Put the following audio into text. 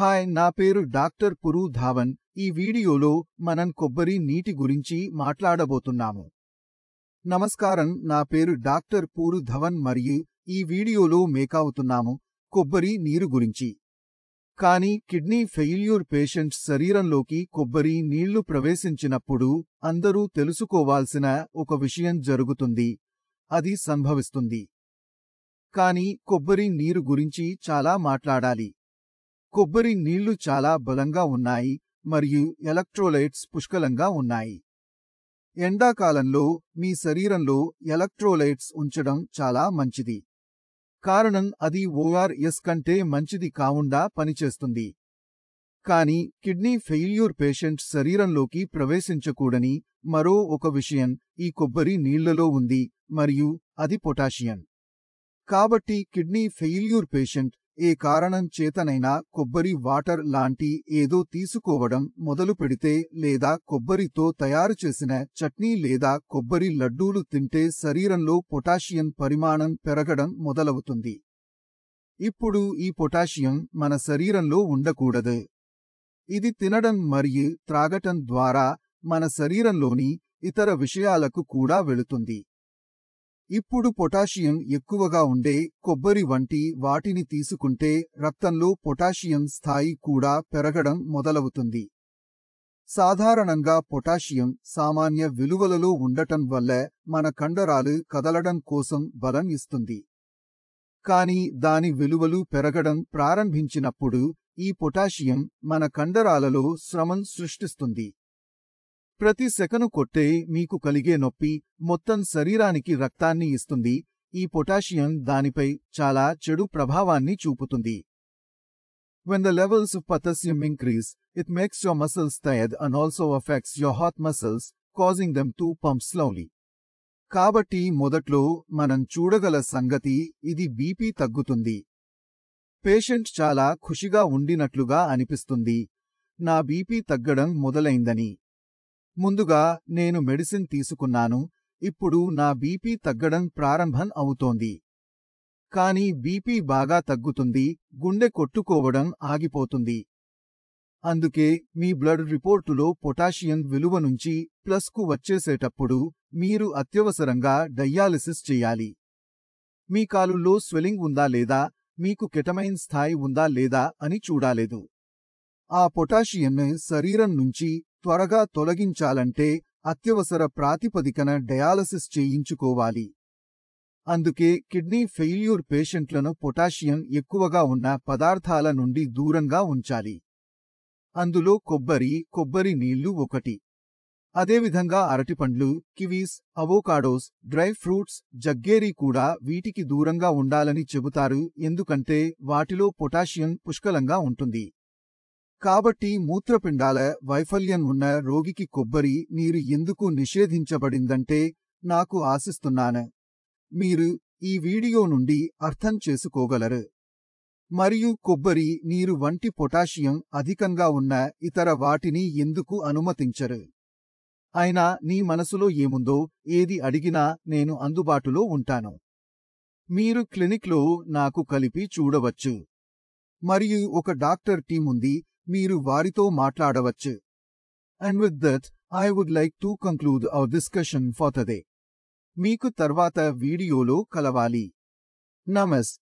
Hi, నా పేరు doctor పురు Dhawan. ఈ వీడియోలో మనం కొబ్బరి నీటి గురించి మాట్లాడబోతున్నాము. నమస్కారం, నా పేరు డాక్టర్ పురు ధవన్ మరియు ఈ వీడియోలో మేకవుతున్నాము కొబ్బరి నీరు గురించి. కానీ కిడ్నీ ఫెయిల్యూర్ పేషెంట్స్ శరీరంలోకి కొబ్బరి నీళ్లు ప్రవేశించినప్పుడు అందరూ తెలుసుకోవాల్సిన ఒక విషయం జరుగుతుంది. అది సంభవిస్తుంది. కానీ కొబ్బరి నీరు గురించి చాలా మాట్లాడాలి. కొబ్బరి నీళ్లు చాలా బలంగా ఉన్నాయి మరియు ఎలక్ట్రోలైట్స్ పుష్కలంగా ఉన్నాయి. ఎండాకాలంలో మీ శరీరంలో ఎలక్ట్రోలైట్స్ ఉంచడం చాలా మంచిది. కారణం అది ORS కంటే మంచిది కాకుండా పనిచేస్తుంది. కానీ కిడ్నీ ఫెయిల్యూర్ పేషెంట్ శరీరంలోకి ప్రవేశించకూడని మరో ఒక విషయం ఈ కొబ్బరి నీళ్లలో ఉంది మరియు అది పొటాషియం. కాబట్టి కిడ్నీ ఫెయిల్యూర్ పేషెంట్ ఏ కారణం చేతనైనా కొబ్బరి వాటర్ లాంటి ఏదో తీసుకోవడం మొదలు పెడితే లేదా కొబ్బరితో తయారు చేసిన చట్నీ లేదా కొబ్బరి లడ్డూలు తింటే శరీరంలో పొటాషియం పరిమాణం పెరగడం మొదలవుతుంది. ఇప్పుడు ఈ పొటాషియం మన శరీరంలో ఉండకూడదు. ఇది తినడం మరియు త్రాగటం ద్వారా మన శరీరంలోని ఇతర విషయాలకు కూడా వెళుతుంది. ఇప్పుడు పొటాషియం ఎక్కువగా ఉండే కొబ్బరి వంటి వాటిని తీసుకుంటే రక్తంలో పొటాషియం స్థాయి కూడా పెరగడం మొదలవుతుంది. సాధారణంగా పొటాషియం సామాన్య విలువలలో ఉండటం వల్ల మన కండరాలు కదలడం కోసం బలం ఇస్తుంది. కానీ దాని విలువలు పెరగడం ప్రారంభించినప్పుడు ఈ పొటాషియం మన కండరాలలో శ్రమం సృష్టిస్తుంది. ప్రతి సెకను కొట్టే మీకు కలిగే నొప్పి మొత్తం శరీరానికి రక్తాన్ని ఇస్తుంది. ఈ పొటాషియం దానిపై చాలా చెడు ప్రభావాన్ని చూపుతుంది. When the levels of potassium increase, it makes your muscles tired and also affects your heart muscles, causing them to pump slowly. కాబట్టి మొదట్లో మనం చూడగల సంగతి ఇది బీపీ తగ్గుతుంది. పేషెంట్ చాలా ఖుషిగా ఉండినట్లుగా అనిపిస్తుంది. నా బీపీ తగ్గడం మొదలైందని. ముందుగా నేను మెడిసిన్ తీసుకున్నాను. ఇప్పుడు నా బీపీ తగ్గడం ప్రారంభం అవుతోంది. కానీ బీపీ బాగా తగ్గుతుంది, గుండె కొట్టుకోవడం ఆగిపోతుంది. అందుకే మీ బ్లడ్ రిపోర్టులో పొటాషియం విలువ నుంచి ప్లస్కు వచ్చేసేటప్పుడు మీరు అత్యవసరంగా డయాలిసిస్ చేయాలి. మీ కాలుల్లో స్వెల్లింగ్ ఉందా లేదా, మీకు కెటమైన్ స్థాయి ఉందా లేదా అని చూడాలేదు. ఆ పొటాషియంను శరీరం నుంచి త్వరగా తొలగించాలంటే అత్యవసర ప్రాతిపదికన డయాలసిస్ చేయించుకోవాలి. అందుకే కిడ్నీ ఫెయిల్యూర్ పేషెంట్లను పొటాషియం ఎక్కువగా ఉన్న పదార్థాల నుండి దూరంగా ఉంచాలి. అందులో కొబ్బరి నీళ్లు ఒకటి. అదేవిధంగా అరటిపండ్లు, కివీస్, అవోకాడోస్, డ్రై ఫ్రూట్స్, జగ్గేరీ కూడా వీటికి దూరంగా ఉండాలని చెబుతారు, ఎందుకంటే వాటిలో పొటాషియం పుష్కలంగా ఉంటుంది. కాబట్టి మూత్రపిండాల వైఫల్యం ఉన్న రోగికి కొబ్బరి నీరు ఎందుకు నిషేధించబడిందంటే నాకు ఆశిస్తున్నాను మీరు ఈ వీడియో నుండి అర్థం చేసుకోగలరు. మరియు కొబ్బరి నీరు వంటి పొటాషియం అధికంగా ఉన్న ఇతర వాటిని ఎందుకు అనుమతించరు. అయినా నీ మనసులో ఏముందో ఏది అడిగినా నేను అందుబాటులో ఉంటాను. మీరు క్లినిక్లో నాకు కలిపి చూడవచ్చు. మరియు ఒక డాక్టర్ టీం ఉంది, మీరు వారితో మాట్లాడవచ్చు. And with that, I would like to conclude our discussion for today. మీకు తర్వాత వీడియోలో కలవాలి. నమస్తే.